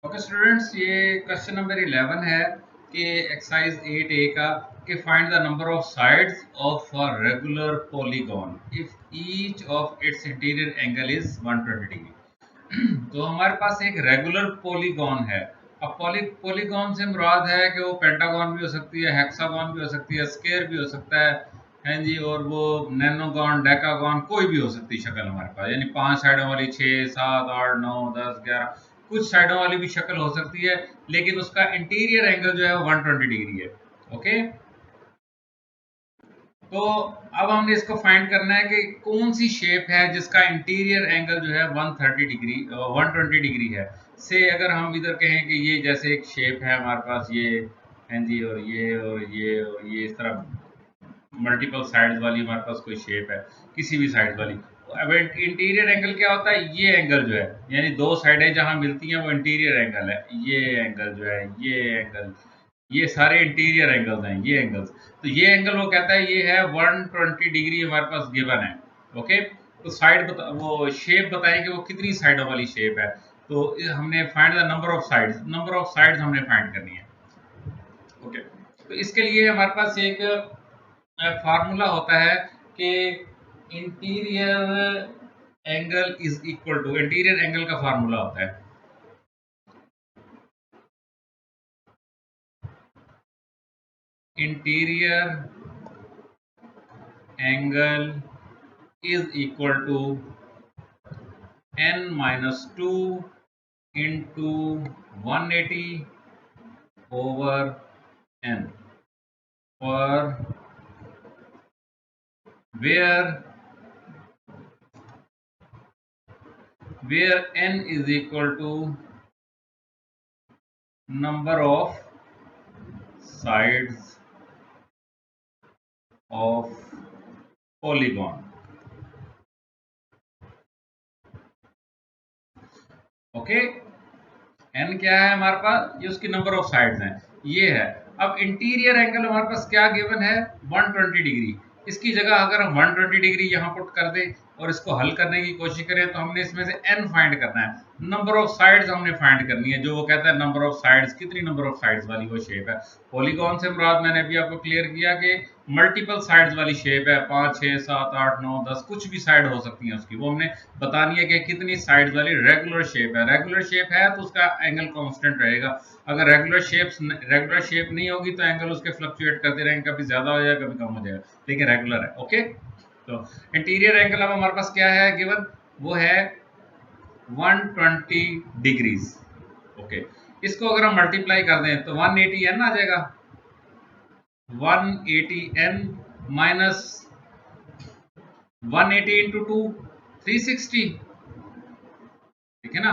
Okay students, ये question number 11 है कि एक्सरसाइज 8A का कि find the number of sides of a regular polygon if each of its interior angle is 120 degree. तो हमारे पास एक रेगुलर पॉलीगॉन है। अब पॉलीगॉन से मुराद है कि वो पेंटागन भी हो सकती है, हेक्सागन भी हो सकती है, स्क्वायर भी हो सकता है जी, और वो नैनोगॉन, डेकागॉन, कोई भी हो सकती है शक्ल हमारे पास, यानी 5 साइडों वाली, 6, 7, 8, 9, 10, 11, कुछ साइडों वाली भी शक्ल हो सकती है, लेकिन उसका इंटीरियर एंगल जो है वो 120 डिग्री है। ओके, तो अब हमने इसको फाइंड करना है कि कौन सी शेप है जिसका इंटीरियर एंगल जो है 130 डिग्री 120 डिग्री है। से अगर हम इधर कहें कि ये जैसे एक शेप है हमारे पास, ये हैं जी, और ये और ये और ये, इस तरह मल्टीपल साइड्स वाली हमारे पास कोई शेप है, किसी भी साइड वाली। अब इंटीरियर एंगल क्या होता है? ये एंगल जो है, यानी दो साइडें जहां मिलती हैं वो इंटीरियर एंगल है। ये एंगल जो है, ये एंगल, ये सारे इंटीरियर एंगल्स हैं, ये एंगल्स। तो ये एंगल वो कहता है ये है 120 डिग्री हमारे पास गिवन है। ओके, तो साइड वो शेप बताएं कि वो कितनी साइडों वाली शेप है। तो हमने find the number of sides, number of sides हमने फाइंड करनी है। ओके, तो इसके लिए हमारे पास एक फार्मूला होता है कि interior angle is equal to, interior angle का फार्मूला होता है interior angle is equal to n minus two into 180 over n, और where n is equal to number of sides of polygon। Okay, n क्या है हमारे पास? ये उसकी नंबर ऑफ साइड्स हैं, ये है। अब इंटीरियर एंगल हमारे पास क्या गिवन है? 120 डिग्री। इसकी जगह अगर हम 120 डिग्री यहाँ पुट कर दें और इसको हल करने की कोशिश करें, तो हमने इसमें से n फाइंड करना है, नंबर ऑफ साइड्स हमने फाइंड करनी है। जो वो कहता है नंबर ऑफ साइड्स, कितनी नंबर ऑफ साइड्स वाली वो शेप है। पॉलीगॉन से मुराद मैंने अभी आपको क्लियर किया कि मल्टीपल साइड्स वाली शेप है, 5, 6, 7, 8, 9, 10, कुछ भी साइड हो सकती है उसकी। वो हमने बतानी है कि कितनी साइड्स वाली रेगुलर शेप है। रेगुलर शेप है तो उसका एंगल कांस्टेंट रहेगा। अगर रेगुलर शेप नहीं होगी तो एंगल उसके फ्लक्चुएट करते रहेंगे, कभी ज्यादा हो जाएगा, कभी कम हो जाएगा, लेकिन रेगुलर है। ओके, तो इंटीरियर एंगल अब हमारे पास क्या है गिवन? वो है 120 डिग्रीज। ओके, इसको अगर हम मल्टीप्लाई कर दें तो 180 n आ जाएगा। 180 n माइनस 180 इंटू 2, 360, ठीक है ना।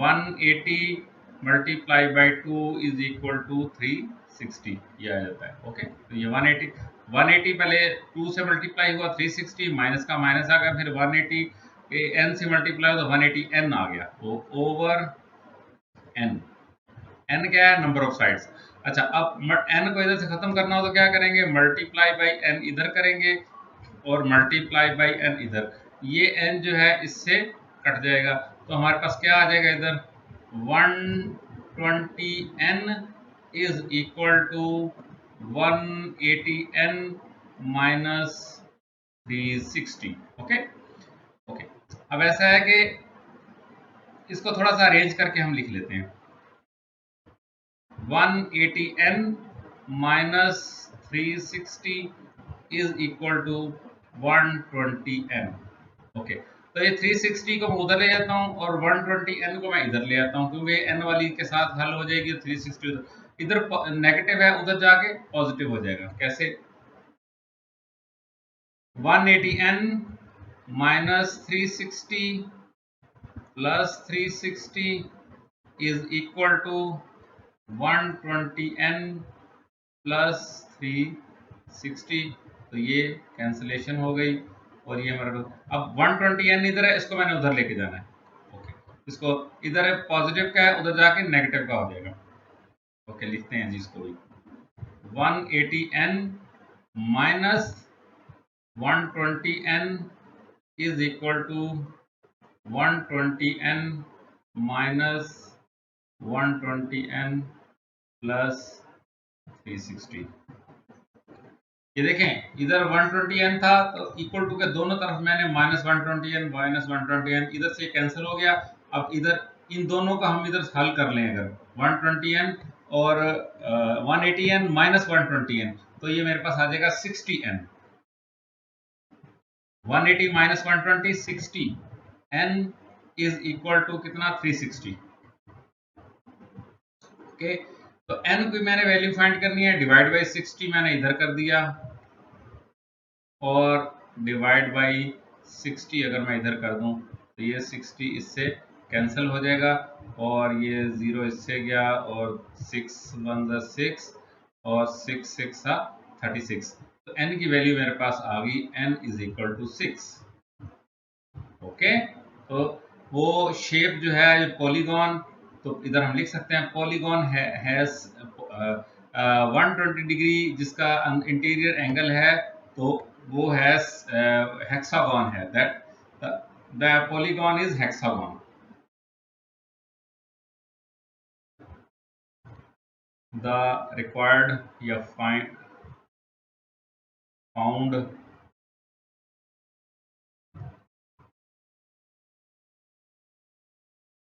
180 multiply by 2 is equal to 360, ये आ जाता है। ओके, तो ये 180 पहले 2 से मल्टीप्लाई हुआ, 360 माइनस का माइनस आ गया, फिर 180 एन से मल्टीप्लाई हुआ तो 180 एन आ गया, वो ओवर एन। एन क्या है? Number of sides. अच्छा, अब एन को इधर से खत्म करना हो तो क्या करेंगे? मल्टीप्लाई बाई एन इधर करेंगे और मल्टीप्लाई बाई एन इधर। ये एन जो है इससे कट जाएगा, तो हमारे पास क्या आ जाएगा इधर? 120 N is equal to 180 N minus 360। Okay, okay, अब ऐसा है कि इसको थोड़ा सा अरेंज करके हम लिख लेते हैं। 180 n minus 360 is equal to 120 n। Okay, तो ये 360 को मैं उधर ले जाता हूँ और 120 n को मैं इधर ले आता हूँ, क्योंकि n वाली के साथ हल हो जाएगी। 360 इधर नेगेटिव है, उधर जाके पॉजिटिव हो जाएगा। कैसे? 180 n minus 360 plus 360 is equal to 120 n plus 360। तो ये कैंसिलेशन हो गई, और ये हमारा अब 120 n इधर है, इसको मैंने उधर लेके जाना है। ओके, इसको इधर है पॉजिटिव का है, उधर जाके नेगेटिव का हो जाएगा। ओके, लिखते हैं जी इसको भी। 180 n minus 120 n is equal to 120 n minus 120n plus 360। ये देखें इधर 120n था तो इक्वल टू के दोनों तरफ मैंने -120n -120n इधर से कैंसिल हो गया। अब इधर इन दोनों का हम इधर हल कर लें, अगर 120n और 180n -120n तो ये मेरे पास आ जाएगा 60n। 180 minus 120 60, n is equal to कितना 360। ओके, तो n की मैंने वैल्यू फाइंड करनी है, डिवाइड बाई 60 मैंने इधर कर दिया और डिवाइड बाई 60 अगर मैं इधर कर दूं तो ये 60 इससे कैंसिल हो जाएगा और ये 0 इससे गया और 6 1 6 और 6 6 36। तो n की वैल्यू मेरे पास आ गई, n is equal to 6। Okay, तो वो शेप जो है पॉलीगॉन, तो इधर हम लिख सकते हैं पॉलीगॉन हैज 120 डिग्री जिसका इंटीरियर एंगल है, तो वो है हेक्सागन है, that the polygon is hexagon. The required या found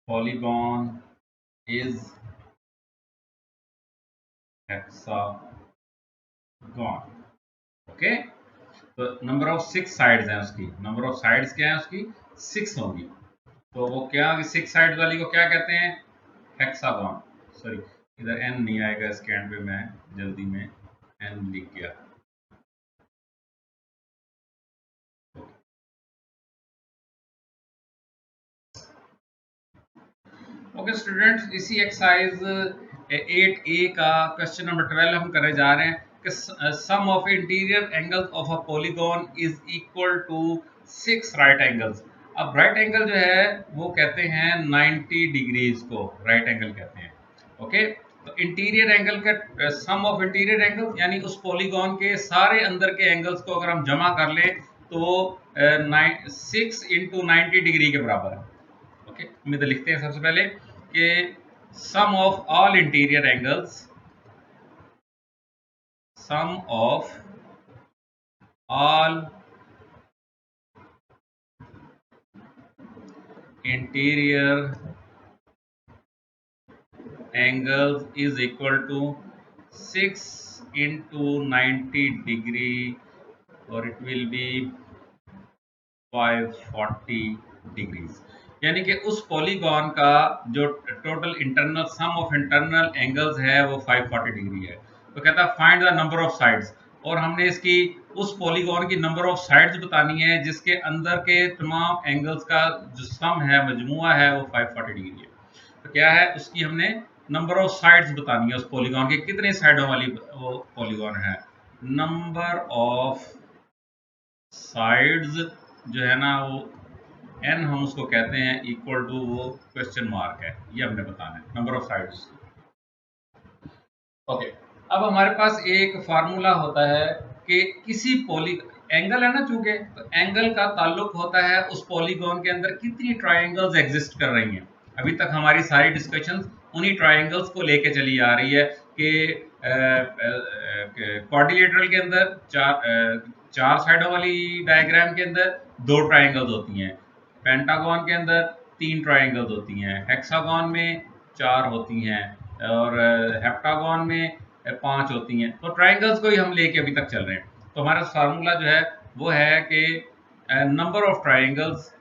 polygon is hexagon। Okay, तो नंबर ऑफ 6 साइड्स हैं उसकी, नंबर ऑफ साइड्स क्या है उसकी 6 होगी, तो वो क्या 6 साइड वाली को क्या कहते हैं हेक्सागन। सॉरी इधर n नहीं आएगा इसके एंड पे, मैं जल्दी में n लिख गया। ओके स्टूडेंट्स, इसी एक्सरसाइज 8A का क्वेश्चन नंबर 12 हम करने जा रहे हैं कि sum of interior angles of a polygon is equal to 6 right angles. अब राइट एंगल जो है वो कहते हैं 90 डिग्रीज को राइट एंगल कहते हैं। ओके, तो इंटीरियर एंगल का सम ऑफ इंटीरियर एंगल्स यानी उस पॉलीगॉन के सारे अंदर के एंगल्स को अगर हम जमा कर लें तो 6 इंटू 90 डिग्री के बराबर है। ओके, हम इधर लिखते हैं सबसे पहले कि sum of all interior angles, sum of all interior angles is equal to 6 into 90 degree और इट विल बी 540 डिग्रीज। यानी कि उस पॉलीगॉन का जो total internal sum of internal angles है वो 540 डिग्री है। तो कहता है find the number of sides, और हमने इसकी उस पॉलीगॉन की नंबर ऑफ साइड्स बतानी है जिसके अंदर के तमाम एंगल्स का जो सम है मजमुआ है वो 540 डिग्री है। तो क्या है उसकी हमने नंबर ऑफ साइड्स बतानी है, उस पॉलीगॉन के कितने साइडों वाली वो पॉलीगॉन है। नंबर ऑफ साइड्स जो है ना वो n हम उसको कहते हैं इक्वल टू वो क्वेश्चन मार्क है, ये हमने बताना है नंबर ऑफ साइड्स। ओके, अब हमारे पास एक फार्मूला होता है कि किसी पॉली एंगल है ना, चूंकि तो एंगल का ताल्लुक होता है उस पॉलीगॉन के अंदर कितनी ट्रायंगल्स एग्जिस्ट कर रही हैं। अभी तक हमारी सारी डिस्कशंस उन्हीं ट्रायंगल्स को लेके चली आ रही है कि क्वाड्रिलेटरल के अंदर चार साइडों वाली डायग्राम के अंदर 2 ट्रायंगल्स होती हैं, पेंटागन के अंदर 3 ट्रायंगल्स होती हैं, हेक्सागन में 4 होती हैं और हेप्टागन में 5 होती हैं। तो ट्रायंगल्स को ही हम लेके अभी तक चल रहे हैं। तो हमारा फार्मूला जो है वो है कि number of triangles,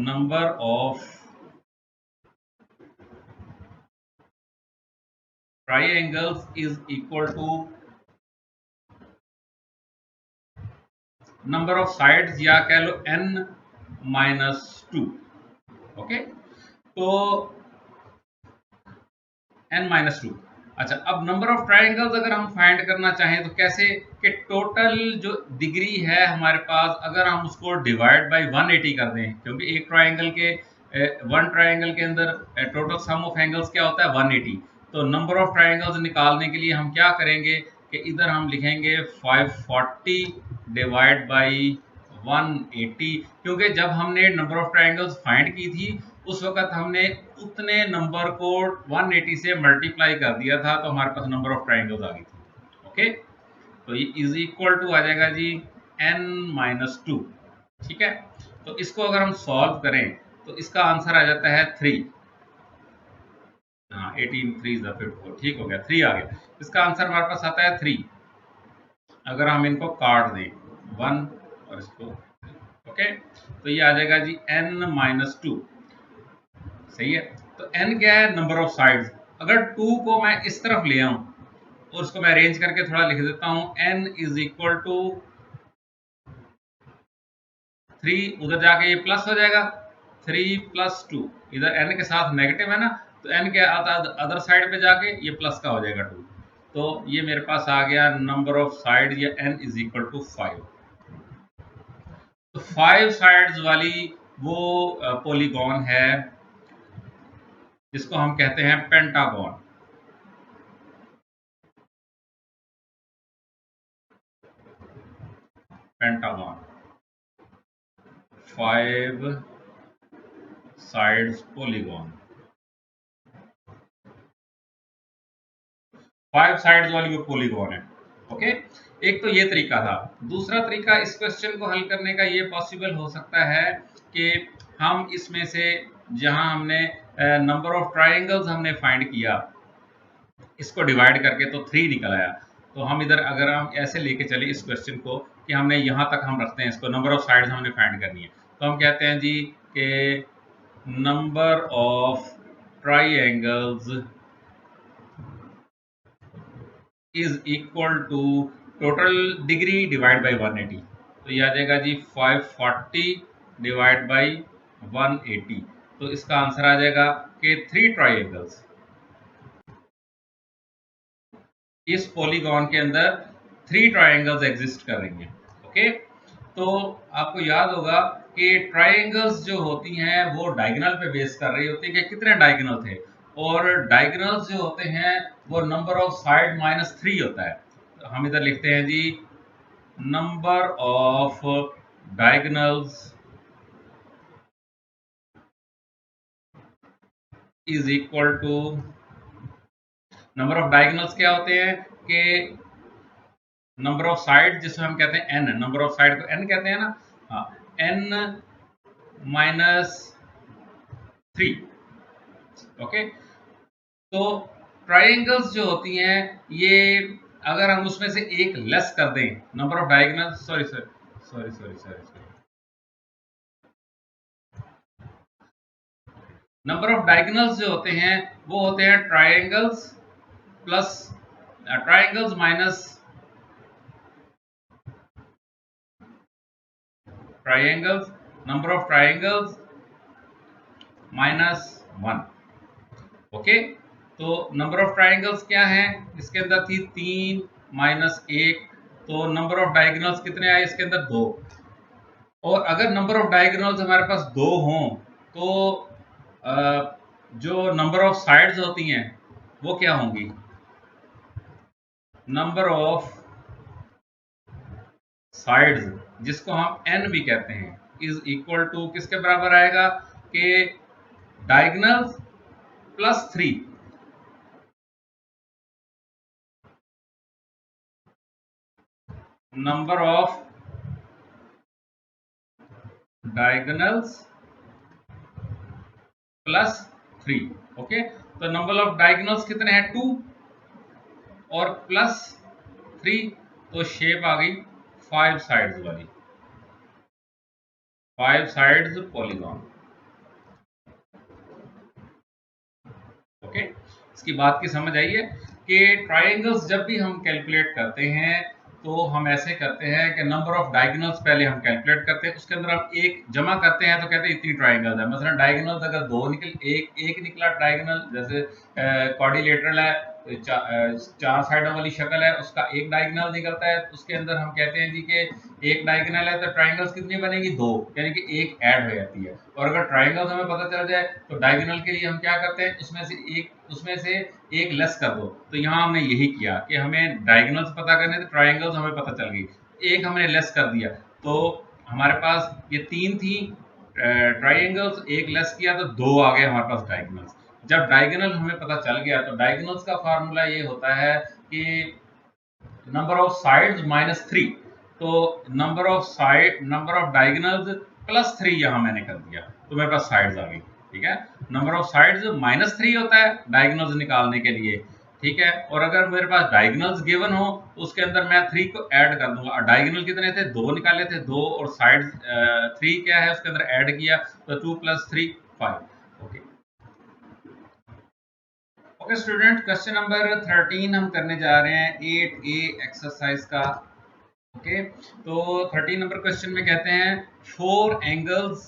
number of triangles is equal to number of sides या कह लो n-2। ओके, तो n-2। अच्छा, अब नंबर ऑफ ट्रायंगल्स अगर हम फाइंड करना चाहें तो कैसे कि टोटल जो डिग्री है हमारे पास अगर हम उसको डिवाइड बाय 180 कर दें, क्योंकि एक ट्रायंगल के वन ट्रायंगल के अंदर टोटल सम ऑफ एंगल्स क्या होता है 180। तो नंबर ऑफ ट्रायंगल्स निकालने के लिए हम क्या करेंगे कि इधर हम लिखेंगे 540 डिवाइड बाई 180, क्योंकि जब हमने नंबर ऑफ ट्रायंगल्स फाइंड की थी उस वक्त हमने उतने नंबर को 180 से मल्टीप्लाई कर दिया था, तो हमारे पास नंबर ऑफ ट्राइंगल्स आ गई थी। ओके, तो ये इज इक्वल टू आ जाएगा जी n-2। ठीक है, तो इसको अगर हम सॉल्व करें तो इसका आंसर आ जाता है 3। हाँ, 18 3 54, ठीक हो गया, 3 आ गया। इसका आंसर हमारे पास आता है 3। अगर हम इनको काट दें 1 और इसको, ओके, तो ये आ जाएगा जी n-2। सही है, तो n क्या है? Number of sides. अगर 2 को मैं इस तरफ ले आऊं और उसको मैं अरेंज करके थोड़ा लिख देता हूं, n इज इक्वल टू 3, उधर जाके ये प्लस हो जाएगा, 3 + 2, इधर n के साथ नेगेटिव है ना, तो n के अदर साइड पे जाके ये प्लस का हो जाएगा 2। तो ये मेरे पास आ गया नंबर ऑफ साइड, या n इज इक्वल टू 5। तो 5 साइड्स वाली वो पॉलीगॉन है जिसको हम कहते हैं pentagon. Pentagon 5 sides polygon, 5 sides वाली वो पॉलीगॉन है। ओके, एक तो ये तरीका था। दूसरा तरीका इस क्वेश्चन को हल करने का ये पॉसिबल हो सकता है कि हम इसमें से जहां हमने नंबर ऑफ ट्राइंगल्स हमने फाइंड किया, इसको डिवाइड करके तो 3 निकल आया। तो हम इधर अगर हम ऐसे लेके चले इस क्वेश्चन को कि हमने यहां तक हम रखते हैं इसको, नंबर ऑफ साइड्स हमने फाइंड करनी है, तो हम कहते हैं जी कि number of triangles is equal to total degree divide by 180। तो ये आ जाएगा जी 540 डिवाइड बाई 180। तो इसका आंसर आ जाएगा कि 3 ट्राइंगल्स इस पॉलीगॉन के अंदर 3 ट्राइंगल्स एग्जिस्ट कर रही हैं। ओके, तो आपको याद होगा कि ट्राइंगल्स जो होती हैं वो डायगोनल पे बेस कर रही होती है कि कितने डायगोनल थे, और डायगोनल्स जो होते हैं वो नंबर ऑफ साइड -3 होता है। तो हम इधर लिखते हैं जी number of diagonals is equal to, number of diagonals क्या होते हैं कि नंबर ऑफ साइड जिसको हम कहते हैं n, नंबर ऑफ साइड को n कहते हैं ना, हाँ, n -3। ओके, तो ट्राइंगल्स जो होती हैं ये अगर हम उसमें से एक लेस कर दें, number of diagonal, sorry sorry sorry sorry, number of diagonals जो होते हैं वो होते हैं triangles plus triangles minus triangles, number of triangles -1। Okay, तो नंबर ऑफ ट्राइंगल्स क्या है? इसके अंदर थी 3 -1, तो नंबर ऑफ डायगोनल्स कितने आए इसके अंदर? 2। और अगर नंबर ऑफ डायगोनल्स हमारे पास 2 हों तो जो नंबर ऑफ साइड्स होती हैं वो क्या होंगी? नंबर ऑफ साइड्स, जिसको हम n भी कहते हैं, इज इक्वल टू किसके बराबर आएगा कि diagonals +3। Number of diagonals +3। Okay, तो नंबर ऑफ डायगोनल्स कितने हैं? 2 और +3, तो शेप आ गई 5 साइड्स वाली, 5 साइड्स पॉलीगॉन। ओके, इसकी बात की समझ आई है कि ट्राइंगल्स जब भी हम कैलकुलेट करते हैं तो हम ऐसे करते हैं कि नंबर ऑफ डायगोनल्स पहले हम कैलकुलेट करते हैं, उसके अंदर हम एक जमा करते हैं तो कहते हैं इतनी ट्राइंगल्स है। मसलन डायगोनल्स अगर 2 एक निकला ट्राइंगल, जैसे क्वाड्रिलेटरल है, 4 साइडों वाली शक्ल है, उसका एक डायगोनल निकलता है, उसके अंदर हम कहते हैं जी कि एक डायगोनल है तो ट्राइंगल्स कितनी बनेगी? 2, यानी कि एक ऐड हो जाती है। और अगर ट्राइंगल्स हमें पता चल जाए तो डायगोनल के लिए हम क्या करते हैं, उसमें से एक लेस कर दो। तो यहाँ हमने यही किया कि हमें डायगोनल्स पता करने थे, ट्राइंगल्स हमें पता चल गई, एक हमने लेस कर दिया, तो हमारे पास ये 3 थी ट्राइंगल्स एक लेस किया तो दो आ गए हमारे पास डायगोनल्स। जब डायगोनल हमें पता चल गया तो डायगोनल्स का फार्मूला ये होता है कि नंबर ऑफ साइड्स माइनस 3, तो नंबर ऑफ डायगोनल्स प्लस 3 यहां मैंने कर दिया तो मेरे पास साइड्स आ गई। ठीक है, नंबर ऑफ साइड्स माइनस 3 होता है डायगोनल्स निकालने के लिए। ठीक है, और अगर मेरे पास डायगोनल्स गिवन हो तो उसके अंदर मैं 3 को ऐड कर दूंगा। डायगोनल कितने थे, दो निकाले थे, दो, और साइड्स 3 क्या है उसके अंदर ऐड किया तो 2 + 3 5। Okay okay student, question number 13 हम करने जा रहे हैं 8A एक्सरसाइज का। ओके, तो 13 नंबर क्वेश्चन में कहते हैं 4 angles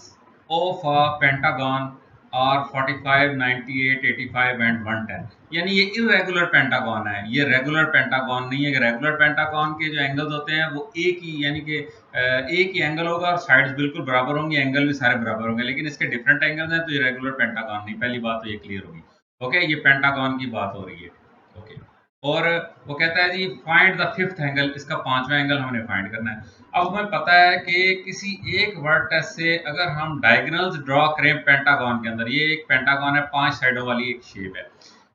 of a pentagon are 45, 98, 85 and 110। यानी ये इरेगुलर पेंटागन है, ये रेगुलर पेंटागन नहीं है। कि रेगुलर पेंटागन के जो एंगल्स होते हैं वो एक ही, यानी कि एक ही एंगल होगा और साइड्स बिल्कुल बराबर होंगी, एंगल भी सारे बराबर होंगे, लेकिन इसके डिफरेंट एंगल्स हैं तो ये रेगुलर पेंटागन नहीं। पहली बात तो ये क्लियर होगी। ओके, ये पेंटागन की बात हो रही है। ओके, और वो कहता है जी फाइंड द फिफ्थ एंगल, इसका पांचवा एंगल हमने फाइंड करना है। अब हमें पता है कि किसी एक वर्टेक्स से अगर हम डायगोनल्स ड्रॉ करें पेंटागन के अंदर, ये एक पेंटागन है, 5 साइडों वाली एक शेप है,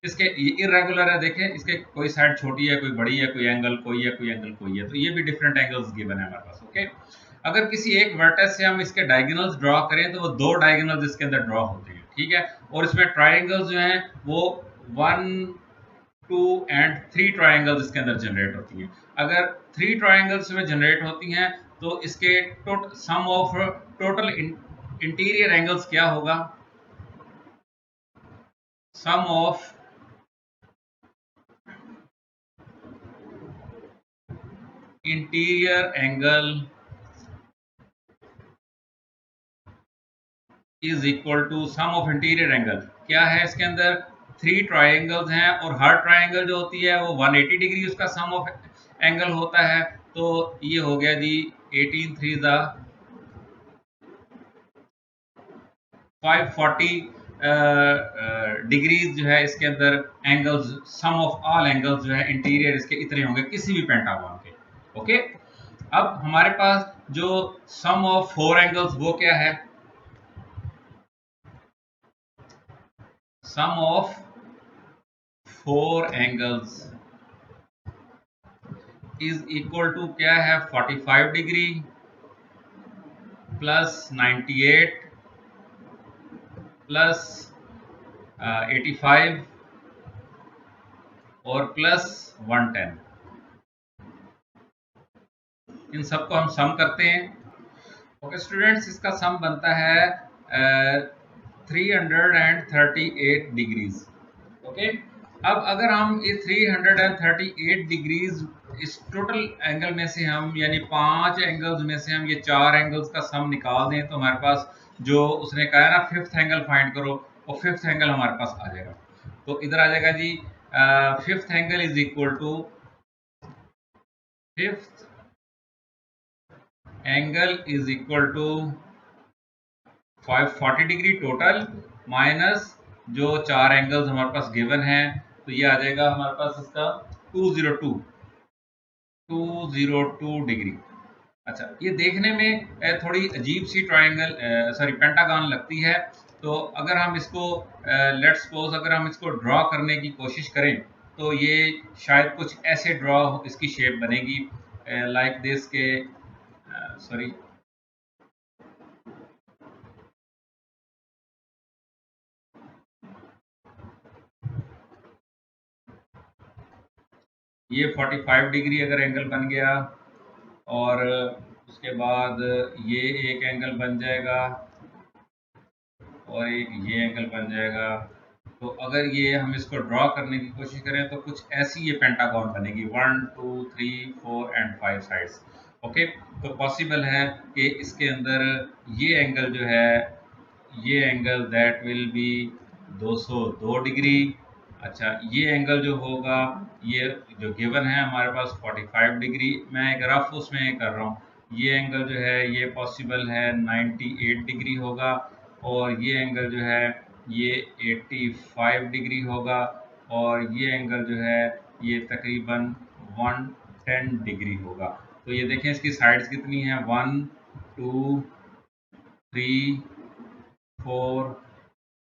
इसके ये इरेगुलर है, देखें इसके कोई साइड छोटी है, कोई बड़ी है, कोई एंगल कोई है, कोई एंगल कोई है, तो ये भी डिफरेंट एंगल्स गिवन है हमारे पास। ओके, अगर किसी एक वर्टेक्स से हम इसके डायगोनल्स ड्रॉ करें तो वो दो डायगोनल्स इसके अंदर ड्रॉ होते हैं। ठीक है, और इसमें ट्राइंगल्स जो हैं वो 1, 2 एंड 3 ट्राइंगल्स इसके अंदर जनरेट होती हैं। अगर 3 ट्राइंगल्स में जनरेट होती हैं तो इसके sum of total interior angles क्या होगा, sum of interior angle is equal to sum of interior angle. क्या है इसके अंदर, 3 ट्राइंगल्स हैं और हर ट्राइंगल जो होती है वो 180 डिग्री उसका सम ऑफ एंगल होता है। तो ये हो गया जी 18 3 ज़ा 540 डिग्रीज जो है इसके अंदर angles, sum of all angles जो है इंटीरियर इसके इतने होंगे किसी भी पेंटागन के। ओके, अब हमारे पास जो सम ऑफ 4 एंगल्स वो क्या है, sum of 4 angles is equal to क्या है, 45 डिग्री प्लस 98 प्लस 85 और प्लस 110। इन सबको हम सम करते हैं। ओके स्टूडेंट्स, इसका सम बनता है 338 डिग्रीज। ओके, अब अगर हम ये 338 डिग्रीज इस टोटल एंगल में से हम, यानी 5 एंगल्स में से हम ये 4 एंगल्स का सम निकाल दें तो हमारे पास जो उसने कहा है ना फिफ्थ एंगल फाइंड करो, और फिफ्थ एंगल हमारे पास आ जाएगा। तो इधर आ जाएगा जी fifth angle is equal to, fifth angle is equal to 540 degree total minus जो 4 एंगल्स हमारे पास गिवन है, तो ये आ जाएगा हमारे पास इसका 202 डिग्री। अच्छा, ये देखने में थोड़ी अजीब सी ट्रायंगल सॉरी पेंटागन लगती है। तो अगर हम इसको लेट्स सपोज अगर हम इसको ड्रॉ करने की कोशिश करें तो ये शायद कुछ ऐसे ड्रॉ इसकी शेप बनेगी लाइक दिस के, सॉरी ये 45 डिग्री अगर एंगल बन गया और उसके बाद ये एक एंगल बन जाएगा और एक ये एंगल बन जाएगा। तो अगर ये हम इसको ड्रॉ करने की कोशिश करें तो कुछ ऐसी ये पेंटागन बनेगी, 1 2 3 4 एंड 5 साइड्स। ओके, तो पॉसिबल है कि इसके अंदर ये एंगल जो है, ये angle that will be 202 degree. अच्छा, ये एंगल जो होगा, ये जो गिवन है हमारे पास 45 डिग्री, मैं एक रफ उसमें कर रहा हूँ। ये एंगल जो है ये पॉसिबल है 98 डिग्री होगा, और ये एंगल जो है ये 85 डिग्री होगा, और ये एंगल जो है ये तकरीबन 110 डिग्री होगा। तो ये देखें इसकी साइड्स कितनी हैं, 1 2 3 4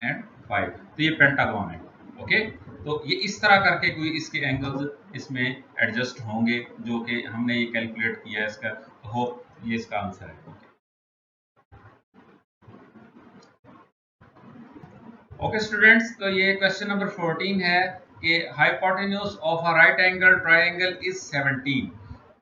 एंड 5, तो ये पेंटागन है। ओके, तो ये इस तरह करके कोई इसके एंगल्स इसमें एडजस्ट होंगे जो कि हमने ये कैलकुलेट किया है इसका। तो होप ये इसका आंसर है। ओके स्टूडेंट्स, तो ये क्वेश्चन नंबर 14 है कि hypotenuse of a right angle triangle is 17।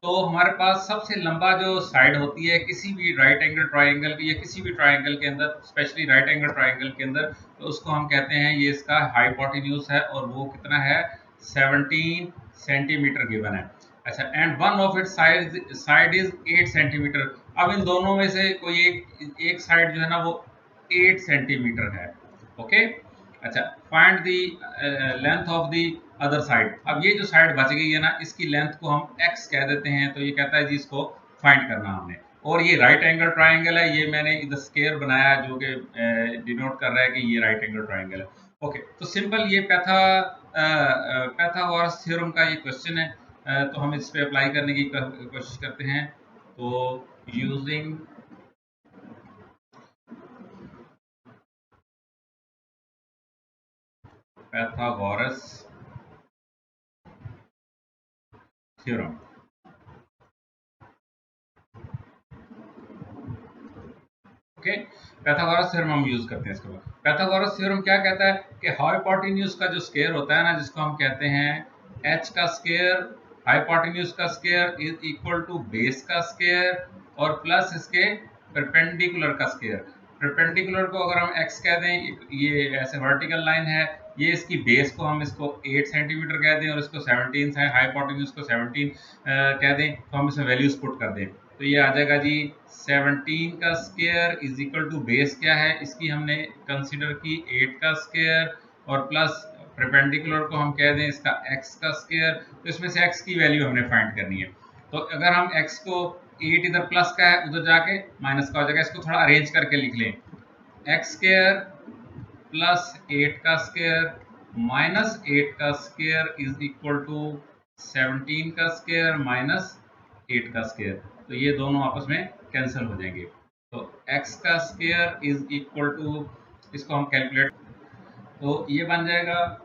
तो हमारे पास सबसे लंबा जो साइड होती है किसी भी राइट एंगल ट्रायंगल की या किसी भी ट्रायंगल के अंदर, स्पेशली राइट एंगल ट्रायंगल के अंदर, तो उसको हम कहते हैं ये इसका हाइपोटेन्यूज है और वो कितना है 17 सेंटीमीटर गिवन है। अच्छा, and one of its side is 8 centimetre. अब इन दोनों में से कोई एक साइड जो है ना वो 8 सेंटीमीटर है। ओके, अच्छा, find the length of the other side. अब ये जो साइड बच गई है ना इसकी लेंथ को हम x कह देते हैं, तो ये कहता है जी इसको फाइंड करना हमने। और ये राइट एंगल ट्रायंगल है, ये मैंने इधर स्केयर बनाया जो कि डिनोट कर रहा है कि ये राइट एंगल ट्रायंगल है। ओके, तो सिंपल ये पैथागोरस थ्योरम का ये क्वेश्चन है, तो हम इस पे अप्लाई करने की कोशिश करते हैं। तो using Pythagoras theorem, okay, Pythagoras theorem हम यूज करते हैं इसके बाद। पैथागोरस थ्योरम क्या कहता है कि हाइपोटेन्यूज का जो स्क्वायर होता है ना, जिसको हम कहते हैं h का स्क्वायर, हाइपोटेन्यूज का square is equal to base का स्क्वायर और प्लस इसके परपेंडिकुलर का स्क्वायर। परपेंडिकुलर को अगर हम x कह दें, ये ऐसे वर्टिकल लाइन है, ये इसकी बेस को हम इसको 8 सेंटीमीटर कह दें और इसको 17 है, हाइपोटेन्यूज को 17 कह दें, तो हम इसमें वैल्यूज पुट कर दें, तो ये आ जाएगा जी 17 का square is equal to base क्या है इसकी हमने कंसीडर की 8 का स्क्वायर और प्लस परपेंडिकुलर को हम कह दें इसका x का स्क्वायर। तो इसमें से x की वैल्यू हमने फाइंड करनी है। तो अगर हम x को 8 इधर प्लस का है उधर जाके माइनस का हो जाएगा, इसको थोड़ा अरेंज करके लिख लें, x स्क्वायर प्लस 8 का स्क्वायर माइनस 8 का स्क्वायर इज इक्वल टू 17 का स्क्वायर माइनस 8 का स्क्वायर। तो ये दोनों आपस में कैंसिल हो जाएंगे। तो x का स्क्वायर इज इक्वल टू, इसको हम कैलकुलेट, तो ये बन जाएगा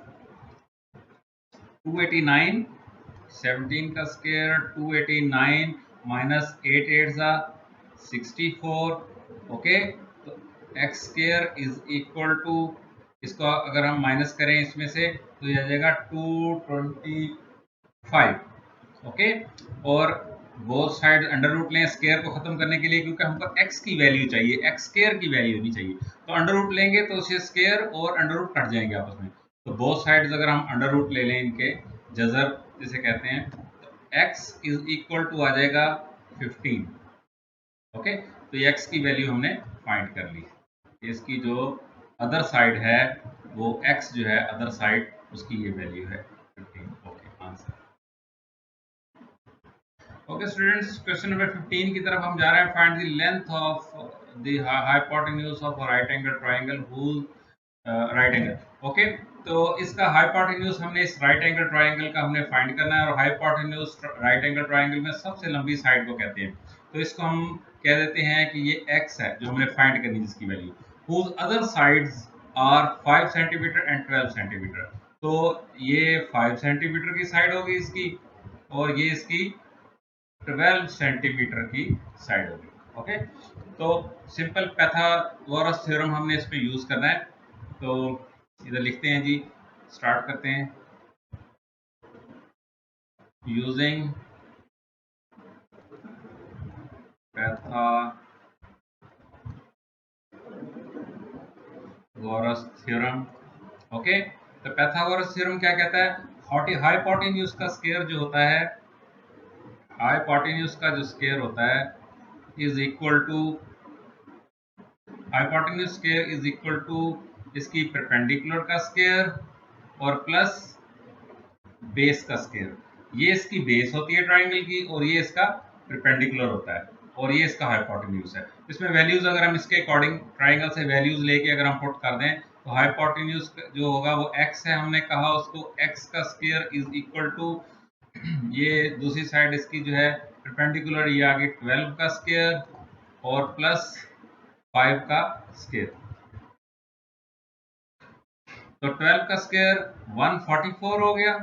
289, 17 का स्क्वायर 289 माइनस 8 8 जा 64। ओके, तो x square is equal to, इसको अगर हम माइनस करें इसमें से तो ये आ जाएगा 225। ओके, और बोथ साइड अंडर रूट लें स्क्वायर को खत्म करने के लिए, क्योंकि हमको x की वैल्यू चाहिए, x स्क्वायर की वैल्यू नहीं चाहिए। तो अंडर रूट लेंगे तो उसे स्क्वायर और अंडर रूट कट जाएंगे आपस में। तो बोथ साइड्स अगर हम अंडर रूट ले लें, इनके जजर जिसे कहते हैं, तो x इज इक्वल टू आ जाएगा 15। ओके, तो ये x की वैल्यू हमने फाइंड कर ली। इसकी जो अदर साइड है वो x जो है अदर साइड, उसकी ये वैल्यू है 15। Okay, answer. Okay students, question number 15 की तरफ हम जा रहे हैं। Find the length of the hypotenuse of a right angle triangle whose right angle. Okay, तो इसका हाइपोटेन्यूज हमने इस राइट एंगल ट्रायंगल का हमने फाइंड करना है, और हाइपोटेन्यूज राइट एंगल ट्रायंगल में सबसे लंबी साइड को कहते हैं। तो इसको हम कह देते हैं कि ये x है जो हमने फाइंड करनी है, जिसकी value whose other sides are 5 centimetre and 12 centimetre. तो ये 5 सेंटीमीटर की साइड होगी इसकी, और ये इसकी 12 सेंटीमीटर की साइड होगी। ओके, तो सिंपल पैथागोरस थ्योरम हमने इस पे यूज करना है। तो इधर लिखते हैं जी, स्टार्ट करते हैं। Using Pythagoras theorem. ओके, तो पैथागोरस थ्योरम क्या कहता है, हाइपोटेन्यूज का स्क्वायर जो होता है, हाइपोटेन्यूज का जो स्क्वायर होता है is equal to, hypotenuse square is equal to इसकी परपेंडिकुलर का स्क्वायर और प्लस बेस का स्क्वायर। ये इसकी बेस होती है ट्राइंगल की और ये इसका परपेंडिकुलर होता है और ये इसका हाइपोटेन्यूज है। इसमें वैल्यूज अगर हम इसके अकॉर्डिंग ट्राइंगल से वैल्यूज लेके अगर हम पुट कर दें तो हाइपोटेन्यूज जो होगा वो x है, हमने कहा उसको x का स्क्वायर इज इक्वल टू, ये दूसरी साइड इसकी जो है परपेंडिकुलर, ये आ गई 12 का स्क्वायर और प्लस 5 का स्क्वायर। तो 12 का स्क्वायर 144 हो गया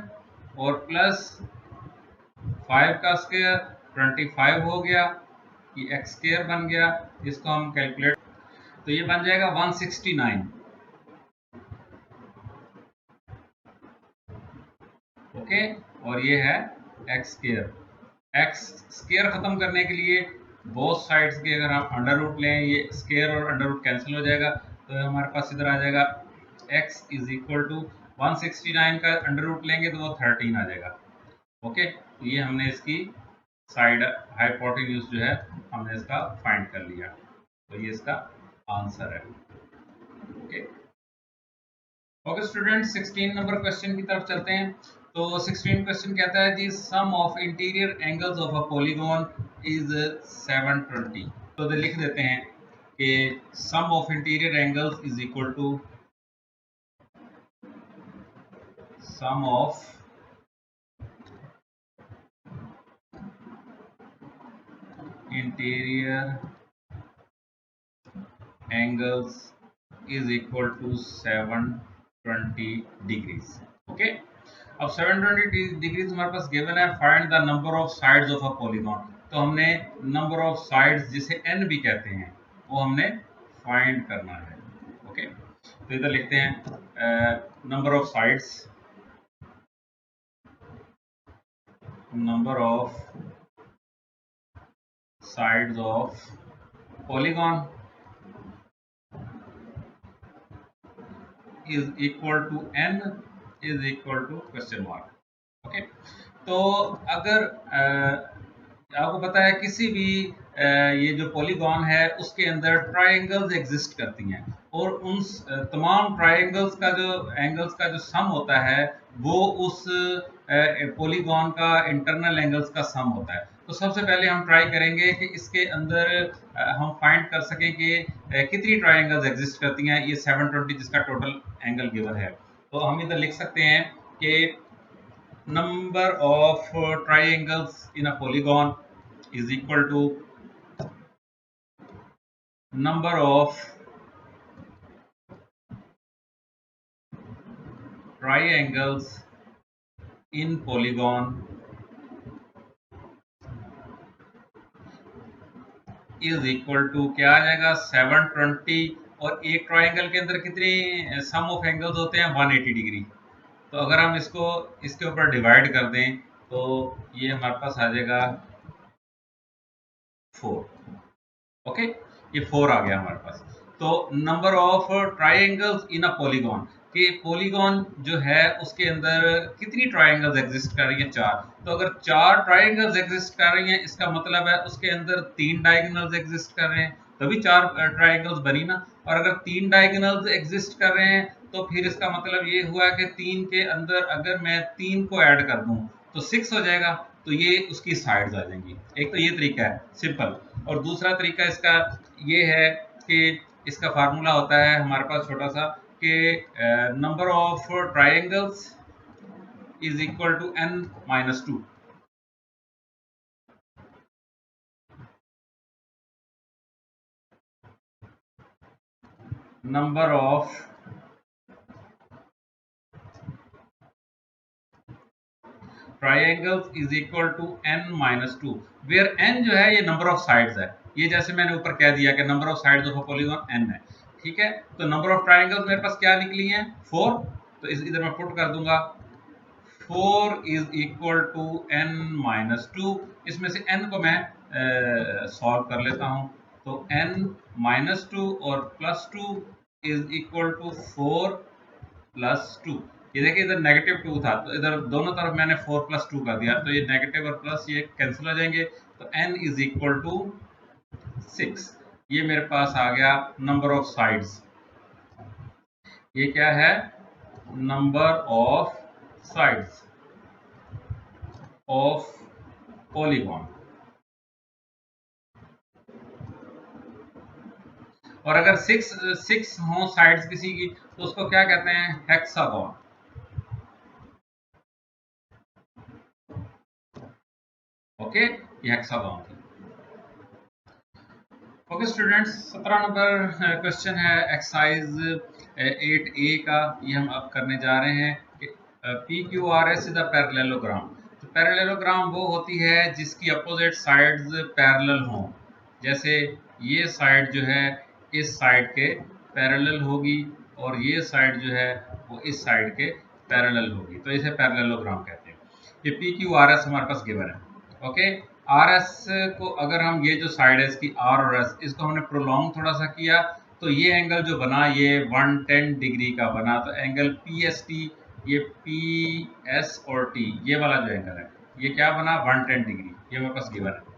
और प्लस 5 का स्क्वायर 25 हो गया, ये एक्स स्क्वायर बन गया। इसको हम कैलकुलेट, तो ये बन जाएगा 169। ओके, और ये है एक्स स्क्वायर। एक्स स्क्वायर खत्म करने के लिए बोथ साइड्स के अगर हम अंडर रूट लें, ये स्क्वायर और अंडर रूट कैंसिल हो जाएगा, तो हमारे पास इधर आ जाएगा x इज इक्वल टू 169 का अंडर रूट लेंगे तो वो 13 आ जाएगा। ओके, तो ये हमने इसकी साइड हाइपोटेन्यूज जो है हमने इसका फाइंड कर लिया, तो ये इसका आंसर है। Okay okay student, 16 number question की तरफ चलते हैं। तो 16 क्वेश्चन कहता है जी sum of interior angles of a polygon is 720। तो लिख देते हैं कि sum of interior angles is equal to sum of interior angles is equal to 720 degrees. Okay, अब 720 डिग्रीज हमारे पास गिवन है, find the number of sides of a polygon. तो हमने नंबर ऑफ साइड्स जिसे n भी कहते हैं वो हमने फाइंड करना है। ओके, तो इधर लिखते हैं number of sides, number of sides of polygon is equal to n is equal to question mark. Okay, तो अगर आपको पता है किसी भी ये जो पॉलीगॉन है उसके अंदर ट्रायंगल्स एग्जिस्ट करती हैं, और उन तमाम ट्रायंगल्स का जो एंगल्स का जो सम होता है वो उस पॉलीगॉन का इंटरनल एंगल्स का सम होता है। तो सबसे पहले हम ट्राई करेंगे कि इसके अंदर हम फाइंड कर सकें कि कितनी ट्रायंगल्स एग्जिस्ट करती हैं, ये 720 जिसका टोटल एंगल गिवन है। तो हम इधर लिख सकते हैं कि number of triangles in a polygon is equal to number of triangles in polygon is equal to क्या आ जाएगा 720, और एक ट्राइंगल के अंदर कितने सम ऑफ एंगल्स होते हैं 180 डिग्री। तो अगर हम इसको इसके ऊपर डिवाइड कर दें तो ये हमारे पास आ जाएगा 4। ओके, ये 4 आ गया हमारे पास। तो number of triangles in a polygon, कि पॉलीगॉन जो है उसके अंदर कितनी ट्राइंगल्स एग्जिस्ट कर रही हैं, 4। तो अगर 4 ट्राइंगल्स एग्जिस्ट कर रही हैं इसका मतलब है उसके अंदर 3 डायगोनल्स एग्जिस्ट कर रहे हैं, तभी 4 ट्राइंगल्स बनी ना। और अगर 3 डायगोनल्स एग्जिस्ट कर रहे हैं तो फिर इसका मतलब ये हुआ कि 3 के अंदर अगर मैं 3 को ऐड कर दूं तो 6 हो जाएगा, तो ये उसकी साइड्स आ जाएंगी। एक तो ये तरीका है सिंपल, और दूसरा तरीका इसका ये है कि इसका फार्मूला होता है हमारे पास छोटा सा कि number of triangles is equal to n-2। Number of triangles is equal to n-2, where n जो है ये नंबर ऑफ साइड्स है। ये जैसे मैंने ऊपर कह दिया कि number of sides of a polygon n है, ठीक है। तो नंबर ऑफ ट्राइंगल्स मेरे पास क्या निकली हैं 4, तो इधर मैं पुट कर दूंगा 4 इज इक्वल टू n-2। इसमें से n को मैं सॉल्व कर लेता हूं, तो n-2 और +2 इज इक्वल टू 4 + 2। ये देखिए इधर -2 था तो इधर दोनों तरफ मैंने 4 + 2 कर दिया, तो ये नेगेटिव और प्लस ये कैंसिल हो जाएंगे, तो n इज इक्वल टू 6। ये मेरे पास आ गया नंबर ऑफ साइड्स। ये क्या है, number of sides of polygon. और अगर 6 हो साइड्स किसी की तो उसको क्या कहते हैं, हेक्सागोन। ओके, ये हेक्सागोन थी। ओके स्टूडेंट्स, 17 नंबर क्वेश्चन है एक्सरसाइज 8A का ये हम अब करने जा रहे हैं कि PQRS इज द पैरेललोग्राम। तो पैरेललोग्राम वो होती है जिसकी अपोजिट साइड्स पैरेलल हों। जैसे ये साइड जो है इस साइड के पैरेलल होगी और ये साइड जो है वो इस साइड के पैरेलल होगी, तो इसे पैरेललोग्राम कहते हैं। ये PQRS हमारे पास गिवन है। ओके, RS को अगर हम ये जो साइड है इसकी R और S इसको हमने प्रोलॉन्ग थोड़ा सा किया तो ये एंगल जो बना ये 110 डिग्री का बना। तो एंगल PST, ये PS और T ये वाला जो एंगल है ये क्या बना 110 डिग्री, ये मेरे पास गिवन है।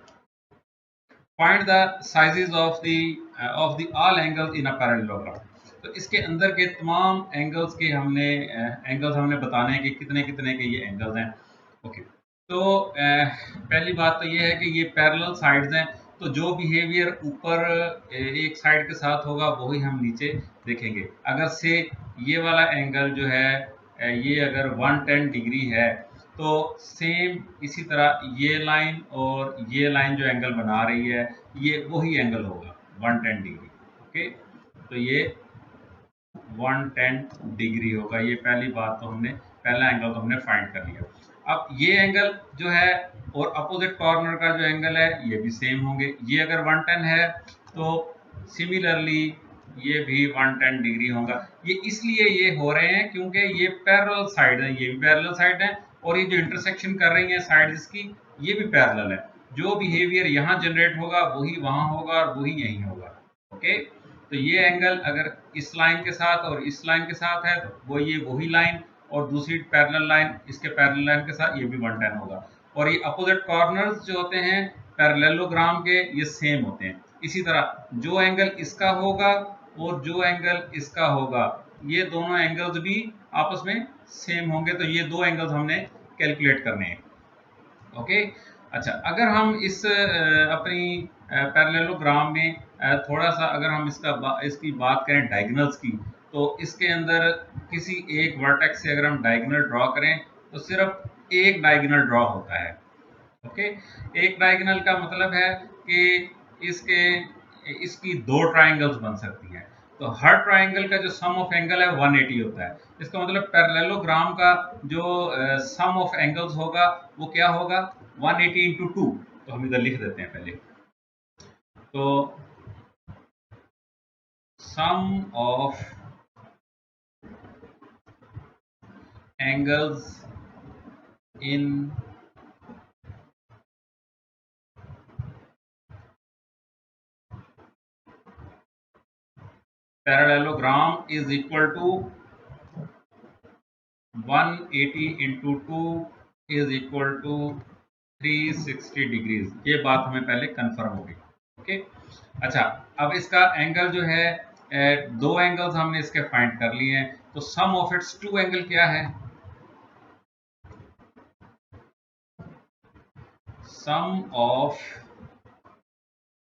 Find the sizes of the all angles in a parallelogram. तो इसके अंदर के तमाम एंगल्स के हमने बताने हैं कि कितने कितने के ये एंगल्स हैं। ओके, तो पहली बात तो ये है कि ये पैरेलल साइड्स हैं, तो जो बिहेवियर ऊपर एक साइड के साथ होगा वही हम नीचे देखेंगे। अगर से ये वाला एंगल जो है ये अगर 110 डिग्री है तो सेम इसी तरह ये लाइन और ये लाइन जो एंगल बना रही है ये वही एंगल होगा 110 डिग्री। ओके, तो ये 110 डिग्री होगा। ये पहली बात तो हमने पहला एंगल तो हमने फाइंड कर लिया। अब ये एंगल जो है और अपोजिट कॉर्नर का जो एंगल है ये भी सेम होंगे। ये अगर 110 है तो सिमिलरली ये भी 110 डिग्री होगा। ये इसलिए ये हो रहे हैं क्योंकि ये पैरेलल साइड है, ये भी पैरेलल साइड है और ये जो इंटरसेक्शन कर रही है साइड इसकी ये भी पैरेलल है। जो बिहेवियर यहाँ जनरेट होगा वही वहां होगा और वही यहीं होगा। ओके, तो ये एंगल अगर इस लाइन के साथ और इस लाइन के साथ है तो वो ये वही लाइन और दूसरी पैरेलल लाइन इसके पैरेलल लाइन के साथ ये भी 110 होगा। और ये अपोजिट कॉर्नर्स जो होते हैं पैरेललोग्राम के ये सेम होते हैं। इसी तरह जो एंगल इसका होगा और जो एंगल इसका होगा ये दोनों एंगल्स भी आपस में सेम होंगे। तो ये दो एंगल्स हमने कैलकुलेट करने हैं। ओके, अच्छा, अगर हम इस अपनी पैरेललोग्राम में थोड़ा सा अगर हम इसकी बात करें डायगोनल्स की, तो इसके अंदर किसी एक वर्टेक्स से अगर हम डायगोनल ड्रॉ करें तो सिर्फ एक डायगोनल ड्रॉ होता है। ओके, एक डायगोनल का मतलब है कि इसकी दो ट्राइंगल्स बन सकती हैं। तो हर ट्राइंगल का जो सम ऑफ एंगल है 180 होता है। इसका मतलब पैरेललोग्राम का जो सम ऑफ एंगल्स होगा वो क्या होगा 180 इंटू 2। तो हम इधर लिख देते हैं पहले, तो sum of angles in parallelogram is equal to 180 into 2 is equal to 360 degrees. ये बात हमें पहले कंफर्म होगी। ओके, अच्छा, अब इसका एंगल जो है दो एंगल्स हमने इसके फाइंड कर लिए हैं, तो sum of its two angle क्या है? Sum of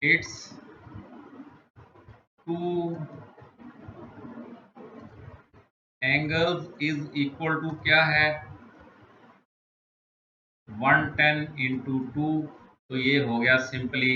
its two angles is equal to क्या है 110 इंटू 2, तो ये हो गया सिंपली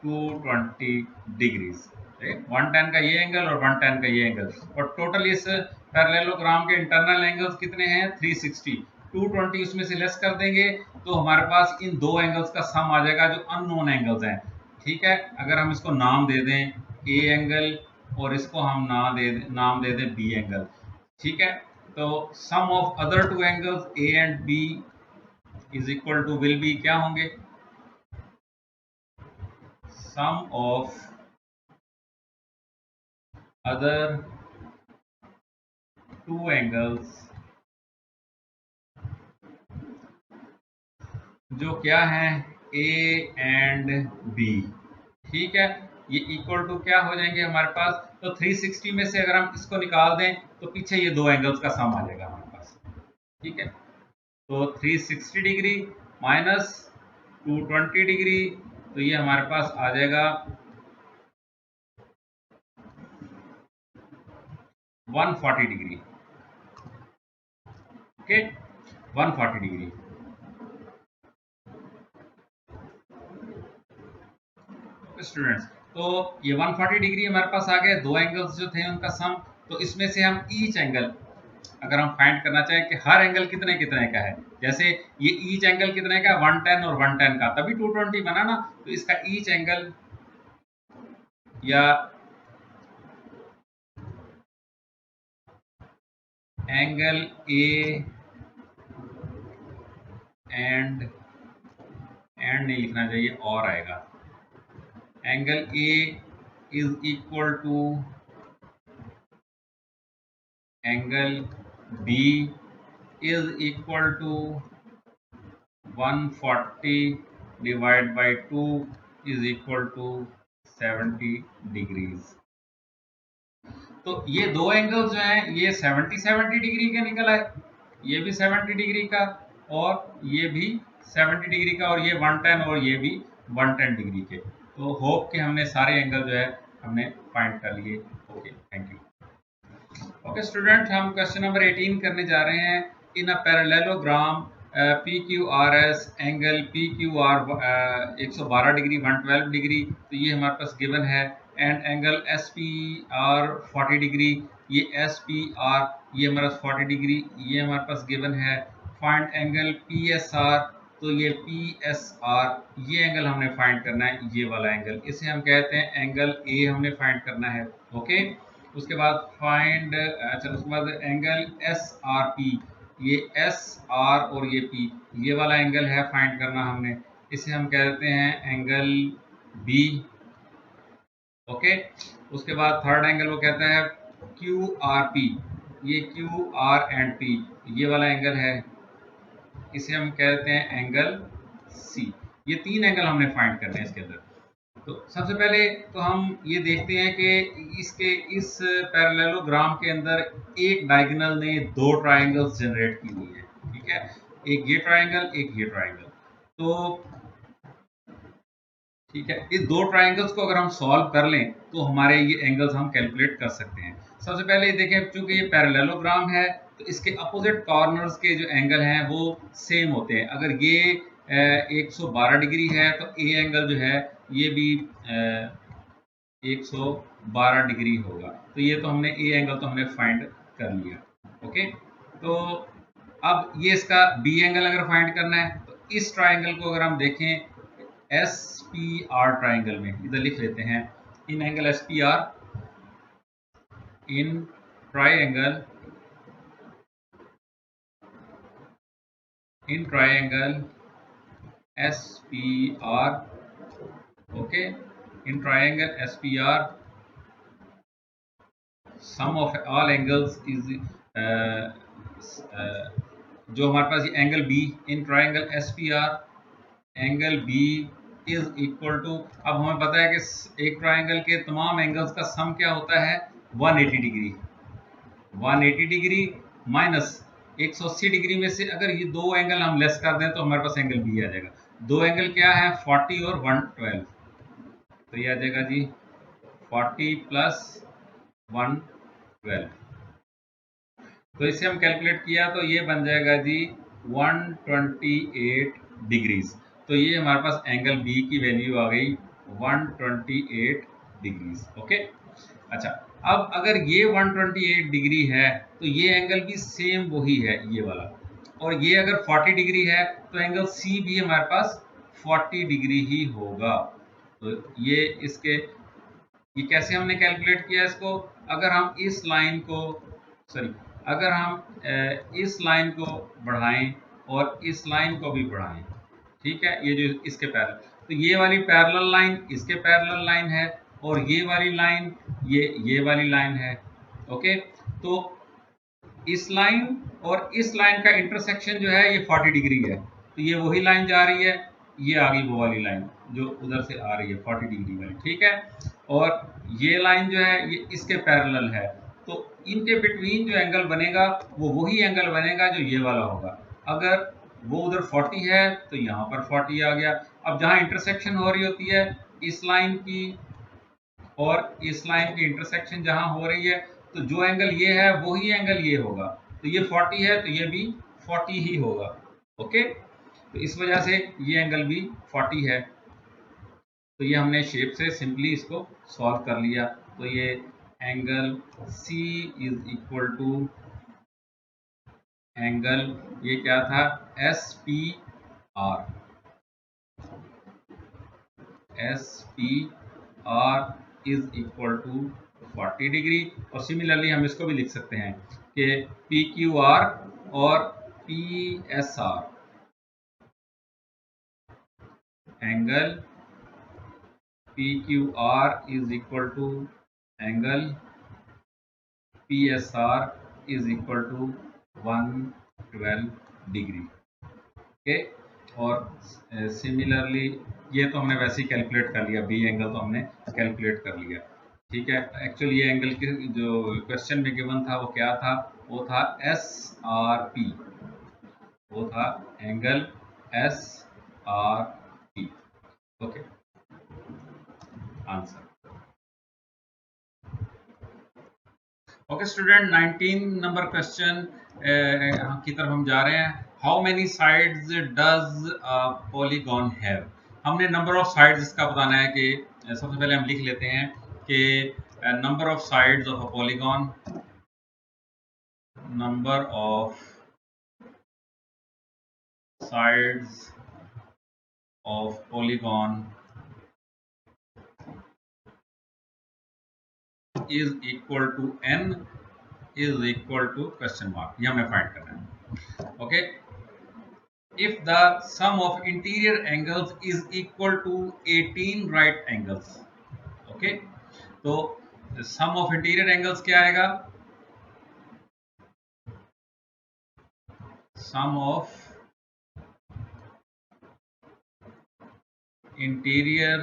220 डिग्रीज। 110 का ये एंगल और 110 का ये एंगल और टोटल इस पैरेललोग्राम के इंटरनल एंगल्स कितने हैं 360। 220 उसमें से लेस कर देंगे तो हमारे पास इन दो एंगल्स का सम आ जाएगा जो अननोन एंगल्स हैं। ठीक है, अगर हम इसको नाम दे दें ए एंगल और इसको हम नाम दे दें बी एंगल। ठीक है, तो sum of other two angles A and B is equal to will be क्या होंगे sum of other two angles जो क्या है ए एंड बी। ठीक है, ये इक्वल टू क्या हो जाएंगे हमारे पास, तो 360 में से अगर हम इसको निकाल दें तो पीछे ये दो एंगल्स का सम आ जाएगा हमारे पास। ठीक है, तो 360 डिग्री माइनस 220 डिग्री, तो ये हमारे पास आ जाएगा 140 डिग्री। Okay, 140 degree. स्टूडेंट्स, तो ये 140 डिग्री हमारे पास आ गए, दो एंगल्स जो थे उनका सम। तो इसमें से हम ईच एंगल अगर हम फाइंड करना चाहें कि हर एंगल कितने कितने का है, जैसे ये ईच एंगल कितने का, 110 और 110 का, तभी 220 बना ना। तो इसका ईच एंगल या एंगल ए एंड नहीं लिखना चाहिए, और आएगा angle A is equal to angle B is equal to 140 divide by 2 is equal to 70 degrees. तो ये दो एंगल जो हैं ये 70 डिग्री के निकल आए, ये भी 70 डिग्री का और ये भी 70 डिग्री का, और ये 110 और ये भी 110 डिग्री के। तो होप कि हमने सारे एंगल जो है हमने फाइंड कर लिए। Okay, thank you. Okay student, हम क्वेश्चन नंबर 18 करने जा रहे हैं। In a parallelogram P Q R S angle P Q R 112 degree 112 degree, तो ये हमारे पास गिवन है। And angle S P R 40 degree, ये एस पी आर ये हमारा 40 डिग्री ये हमारे पास गिवन है। Find angle P S R, तो ये पी एस आर ये एंगल हमने फाइंड करना है, ये वाला एंगल, इसे हम कहते हैं एंगल ए हमने फाइंड करना है। ओके, उसके बाद फाइंड, अच्छा उसके बाद एंगल एस आर पी, ये एस आर और ये पी ये वाला एंगल है फाइंड करना हमने, इसे हम कहते हैं एंगल बी। ओके, उसके बाद थर्ड एंगल वो कहता है क्यू आर पी, ये क्यू आर एंड पी ये वाला एंगल है, इसे हम कहते हैं एंगल सी। ये तीन एंगल हमने फाइंड करने हैं इसके अंदर। तो सबसे पहले तो हम ये देखते हैं कि इस पैरेललोग्राम के अंदर एक डायगोनल ने दो ट्रायंगल्स जनरेट की हुई है, ठीक है, एक ये ट्रायंगल एक ये ट्रायंगल। तो ठीक है, इस दो ट्रायंगल्स को अगर हम सॉल्व कर लें तो हमारे ये एंगल्स हम कैलकुलेट कर सकते हैं। सबसे पहले देखें, चूंकि ये पैरेललोग्राम है तो इसके अपोजिट कॉर्नर्स के जो एंगल हैं वो सेम होते हैं। अगर ये 112 डिग्री है तो ए एंगल जो है ये भी 112 डिग्री होगा। तो ये तो हमने ए एंगल तो हमने फाइंड कर लिया। ओके, तो अब ये इसका बी एंगल अगर फाइंड करना है तो इस ट्राइंगल को अगर हम देखें एस पी आर ट्राइंगल में, इधर लिख लेते हैं in angle S P R, in triangle S P R, okay, in triangle S P R sum of all angles is जो हमारे पास ये angle B, in triangle S P R angle B is equal to, अब हमें पता है कि एक ट्राइंगल के तमाम एंगल्स का सम क्या होता है 180 डिग्री। 180 डिग्री माइनस 180 डिग्री में से अगर ये दो एंगल हम लेस कर दें तो हमारे पास एंगल बी आ जाएगा। दो एंगल क्या है 40 और 112, तो ये आ जाएगा जी 40 प्लस 112। तो इसे हम कैलकुलेट किया तो ये बन जाएगा जी 128 डिग्रीज। तो ये हमारे पास एंगल बी की वैल्यू आ गई 128 डिग्रीज। ओके, अच्छा अब अगर ये 128 डिग्री है तो ये एंगल भी सेम वही है ये वाला, और ये अगर 40 डिग्री है तो एंगल सी भी हमारे पास 40 डिग्री ही होगा। तो ये इसके ये कैसे हमने कैलकुलेट किया इसको, अगर हम इस लाइन को अगर हम इस लाइन को बढ़ाएं और इस लाइन को भी बढ़ाएं, ठीक है, ये जो इसके पैरेलल, तो ये वाली पैरेलल लाइन इसके पैरेलल लाइन है और ये वाली लाइन ये वाली लाइन है। ओके, तो इस लाइन और इस लाइन का इंटरसेक्शन जो है ये 40 डिग्री है, तो ये वही लाइन जा रही है, ये आ गई वो वाली लाइन जो उधर से आ रही है 40 डिग्री वाली, ठीक है, और ये लाइन जो है ये इसके पैरेलल है। तो इनके बिटवीन जो एंगल बनेगा वो वही एंगल बनेगा जो ये वाला होगा। अगर वो उधर 40 है तो यहाँ पर 40 आ गया। अब जहाँ इंटरसेक्शन हो रही होती है इस लाइन की और इस लाइन की इंटरसेक्शन जहाँ हो रही है, तो जो एंगल ये है वही एंगल ये होगा। तो ये 40 है तो ये भी 40 ही होगा। ओके, तो इस वजह से ये एंगल भी 40 है। तो ये हमने शेप से सिंपली इसको सॉल्व कर लिया। तो ये angle C is equal to angle, ये क्या था, SPR, SPR is equal to 40 degree. और सिमिलरली हम इसको भी लिख सकते हैं कि PQR और PSR, angle PQR is equal to angle PSR is equal to 112 degree. Okay, और सिमिलरली ये तो हमने वैसे ही कैलकुलेट कर लिया, बी एंगल तो हमने कैलकुलेट कर लिया, ठीक है। एक्चुअली ये एंगल के जो क्वेश्चन में गिवन था वो क्या था, वो था SRP, वो था angle SRP। Okay, answer. Okay student, 19 number question की तरफ हम जा रहे हैं। How many sides does polygon have. हमने नंबर ऑफ साइड्स इसका बताना है कि सबसे पहले हम लिख लेते हैं कि number of sides of a polygon, number of sides of polygon is equal to n is equal to question mark, ये हमें फाइंड करना है। Okay, if the sum of interior angles is equal to 18 right angles, okay, तो sum of interior angles क्या आएगा, sum of interior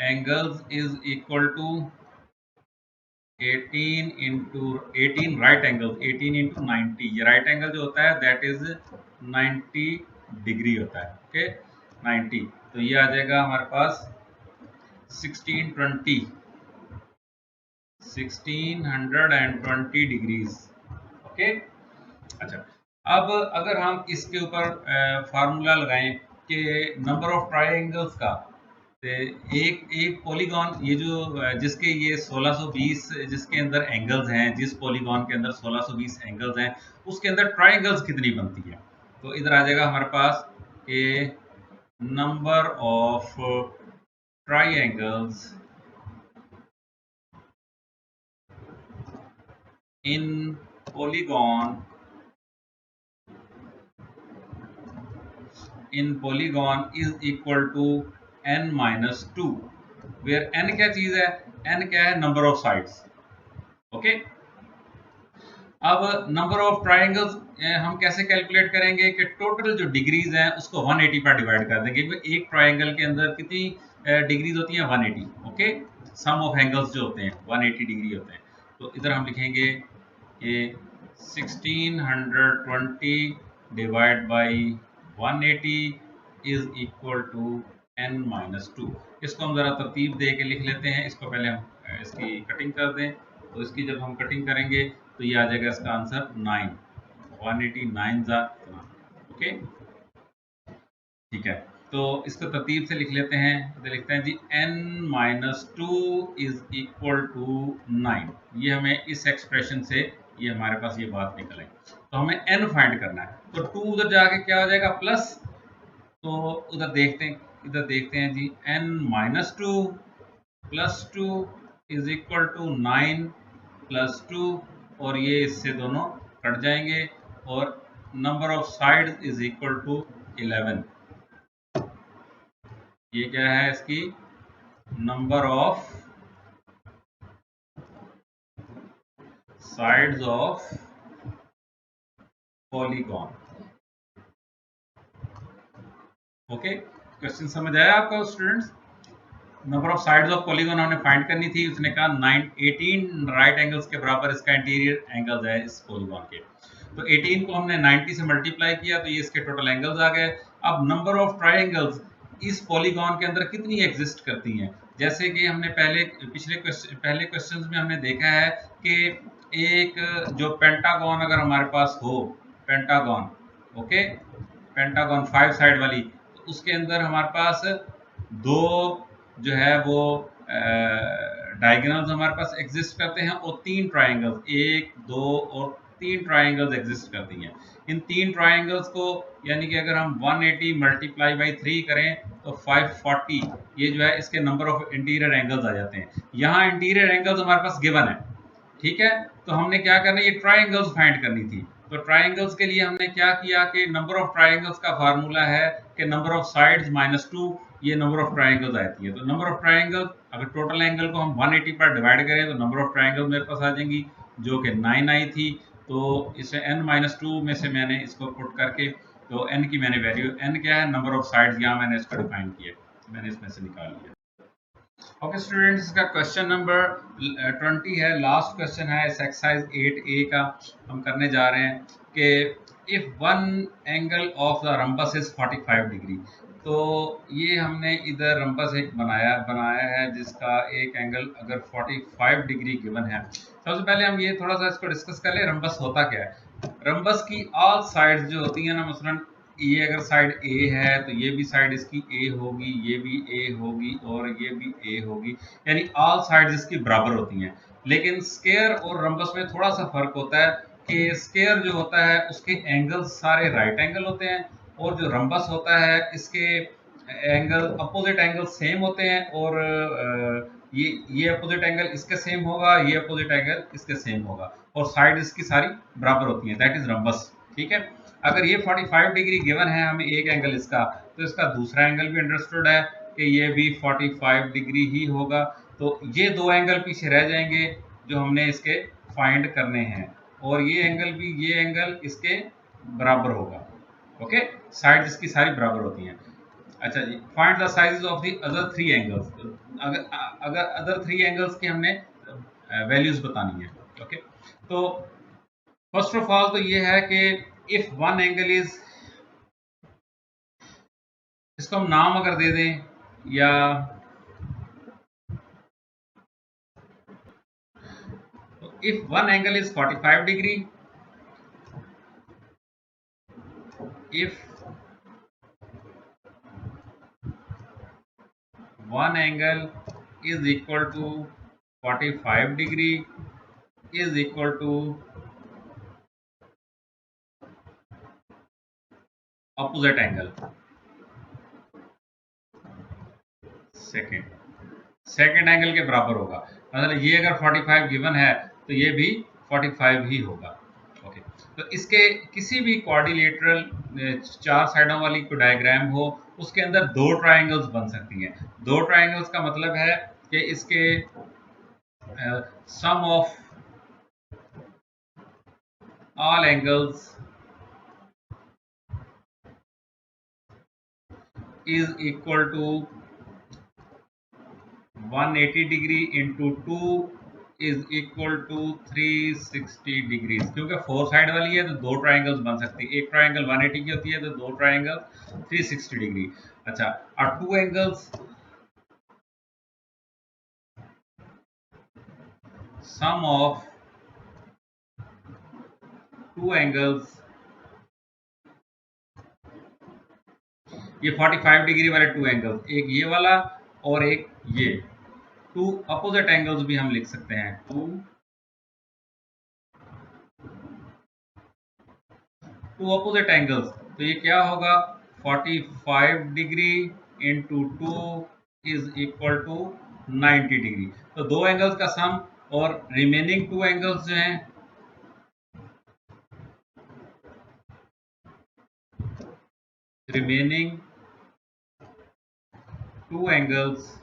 angles is equal to 18 into 18 right angles, 18 into 90, ये right angle जो होता है that is 90 degree होता है। Okay, 90, तो ये आ जाएगा हमारे पास 1620 डिग्रीज। ओके, अच्छा, अब अगर हम इसके ऊपर फार्मूला लगाएं कि नंबर ऑफ ट्रायंगल्स का, तो एक पॉलीगॉन, ये जो जिसके ये 1620 जिसके अंदर एंगल्स हैं, जिस पॉलीगॉन के अंदर 1620 एंगल्स हैं, उसके अंदर ट्रायंगल्स कितनी बनती है। तो इधर आ जाएगा हमारे पास कि number of triangles in polygon is equal to n minus 2, where n क्या चीज है, n क्या है, नंबर ऑफ साइड्स। ओके, अब नंबर ऑफ ट्राइंगल्स हम कैसे कैलकुलेट करेंगे कि टोटल जो डिग्रीज हैं उसको 180 पर डिवाइड कर देंगे। एक ट्राइंगल के अंदर कितनी डिग्रीज होती हैं, 180। ओके, सम ऑफ एंगल्स जो होते हैं 180 डिग्री होते हैं। तो इधर हम लिखेंगे कि 1620 divide by 180 is equal to n minus 2। इसको हम ज़रा तरतीब दे के लिख लेते हैं। इसको पहले हम इसकी कटिंग कर दें, तो इसकी जब हम कटिंग करेंगे तो ये आ जाएगा इसका आंसर 9, 189 ओके, ठीक है। तो इसको तरतीब से लिख लेते हैं, तो लिखते हैं जी n minus 2 is equal to 9। ये हमें इस एक्सप्रेशन से ये हमारे पास ये बात निकल आई। तो हमें n फाइंड करना है, तो 2 उधर जाके क्या हो जाएगा, प्लस। तो उधर देखते हैं, इधर देखते हैं जी, n minus 2 plus 2 is equal to 9 plus 2, और ये इससे दोनों कट जाएंगे, और number of side is equal to 11। ये क्या है, इसकी number of sides of polygon. Okay, question समझ आया आपको students. Number of sides of polygon हमने फाइंड करनी थी, उसने कहा 18 राइट एंगल्स के बराबर इसका इंटीरियर एंगल्स है इस पॉलीगॉन के। तो 18 को हमने 90 से मल्टीप्लाई किया, तो ये इसके टोटल एंगल्स आ गए। अब नंबर ऑफ ट्रायंगल्स इस पॉलीगॉन के अंदर कितनी एग्जिस्ट करती हैं, जैसे कि हमने पहले क्वेश्चंस में हमने देखा है कि एक जो पेंटागन अगर हमारे पास हो, पेंटागन, ओके, पेंटागन 5 साइड वाली, तो उसके अंदर हमारे पास दो जो है वो डायगोनल्स हमारे पास एग्जिस्ट करते हैं और 3 ट्राइंगल्स, 1 2 और 3 ट्राइंगल्स एग्जिस्ट करती हैं। इन 3 ट्राइंगल्स को यानी कि अगर हम 180 मल्टीप्लाई बाई 3 करें तो 540 ये जो है इसके नंबर ऑफ इंटीरियर एंगल्स आ जाते हैं। यहाँ इंटीरियर एंगल्स हमारे पास गिवन है, ठीक है। तो हमने क्या करना है, ये ट्राइंगल्स फाइंड करनी थी। तो ट्राइंगल्स के लिए हमने क्या किया कि नंबर ऑफ ट्राइंगल्स का फार्मूला है कि नंबर ऑफ साइड्स माइनस 2, ये नंबर ऑफ ट्राइंगल्स आती है। तो नंबर ऑफ ट्राइंगल अगर टोटल एंगल को हम 180 पर डिवाइड करें तो नंबर ऑफ ट्राइंगल मेरे पास आ जाएंगी जो कि 9 आई थी। तो इसे n माइनस 2 में से मैंने इसको पुट करके, तो n की मैंने वैल्यू, n क्या है, नंबर ऑफ साइड्स, यहाँ मैंने इसको डिफाइन किया, मैंने इसमें से निकाल लिया। ओके स्टूडेंट्स, इसका क्वेश्चन नंबर 20 है, लास्ट क्वेश्चन है इस एक्सरसाइज 8A का। हम करने जा रहे हैं कि if one angle of the rhombus is 45 degree. तो ये हमने इधर रम्बस एक बनाया है जिसका एक एंगल अगर 45 डिग्री गिवन है। सबसे पहले हम ये थोड़ा सा इसको डिस्कस कर ले, रम्बस होता क्या है। रम्बस की ऑल साइड्स जो होती है ना, मसलन ये अगर साइड ए है तो ये भी साइड इसकी ए होगी, ये भी ए होगी और ये भी ए होगी, यानी ऑल साइड्स इसकी बराबर होती हैं। लेकिन स्क्वायर और रम्बस में थोड़ा सा फर्क होता है कि स्क्वायर जो होता है उसके एंगल्स सारे राइट एंगल होते हैं और जो रम्बस होता है इसके एंगल अपोजिट एंगल सेम होते हैं और ये अपोजिट एंगल इसके सेम होगा, ये अपोजिट एंगल इसके सेम होगा और साइड इसकी सारी बराबर होती हैं, दैट इज रम्बस, ठीक है। अगर ये 45 डिग्री गिवन है हमें एक एंगल इसका, तो इसका दूसरा एंगल भी अंडरस्टूड है कि ये भी 45 डिग्री ही होगा। तो ये दो एंगल पीछे रह जाएंगे जो हमने इसके फाइंड करने हैं और ये एंगल भी, ये एंगल इसके बराबर होगा। ओके, साइड इसकी सारी बराबर होती हैं। अच्छा जी, find the sizes of the other 3 angles. अगर अदर 3 एंगल्स की हमने वैल्यूज बतानी है। ओके, तो फर्स्ट ऑफ ऑल तो ये है कि इफ वन एंगल इज, इसको हम नाम अगर दे दें या if one angle is 45 degree, if one angle is equal to 45 degree is equal to opposite angle, second angle के बराबर होगा। मतलब ये अगर 45 गिवन है तो ये भी 45 ही होगा। ओके, तो इसके किसी भी क्वाड्रिलेटरल 4 साइडों वाली कोई डायग्राम हो उसके अंदर 2 ट्राइंगल्स बन सकती हैं। 2 ट्राइंगल्स का मतलब है कि इसके sum of all angles is equal to 180 degree into 2 is equal to 360 degree. क्योंकि 4 साइड वाली है तो 2 ट्राइंगल्स बन सकती है, एक ट्राइंगल 180 की होती है तो 2 ट्राइंगल 360 डिग्री। अच्छा, और 2 एंगल्स, सम ऑफ 2 एंगल्स, ये 45 डिग्री वाले 2 एंगल्स, एक ये वाला और एक ये, 2 अपोजिट एंगल्स भी हम लिख सकते हैं। 2 अपोजिट एंगल्स, तो ये क्या होगा, 45 degree into 2 is equal to 90 degree. तो 2 एंगल्स का सम और रिमेनिंग 2 एंगल्स जो हैं, remaining 2 angles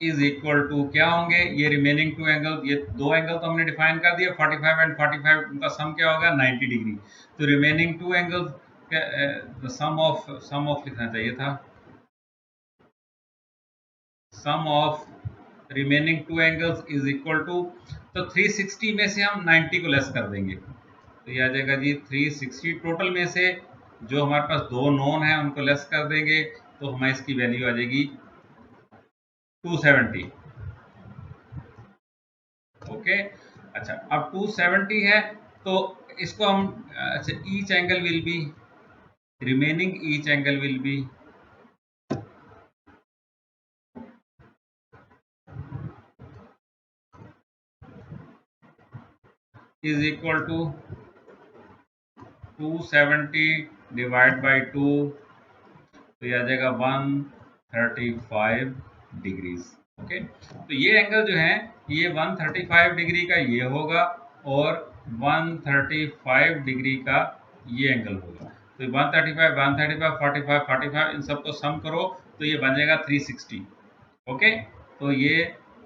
is equal to क्या होंगे, ये रिमेनिंग 2 एंगल, ये 2 एंगल तो हमने डिफाइन कर दिया 45 एंड 45, उनका सम क्या होगा 90 डिग्री। तो रिमेनिंग 2 एंगल्स सम ऑफ लिखना चाहिए था, sum of remaining 2 angles is equal to, तो 360 में से हम 90 को लेस कर देंगे तो ये आ जाएगा जी 360। टोटल में से जो हमारे पास 2 नोन है उनको लेस कर देंगे तो हमें इसकी वैल्यू आ जाएगी 270। ओके, अच्छा अब 270 है तो इसको हम, अच्छा each angle will be, remaining each angle will be is equal to 270 divide by 2, तो ये आ जाएगा 135 डिग्रीज। ओके, तो ये एंगल जो है ये 135 डिग्री का ये होगा और 135 डिग्री का ये एंगल होगा। तो 135, 135, 45, 45 इन सबको सम करो तो ये बन जाएगा 360। ओके, तो ये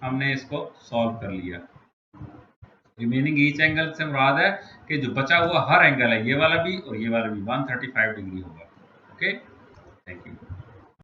हमने इसको सॉल्व कर लिया। रिमेनिंग ईच एंगल से मुराद है कि जो बचा हुआ हर एंगल है, ये वाला भी और ये वाला भी 135 डिग्री होगा। Okay, thank you.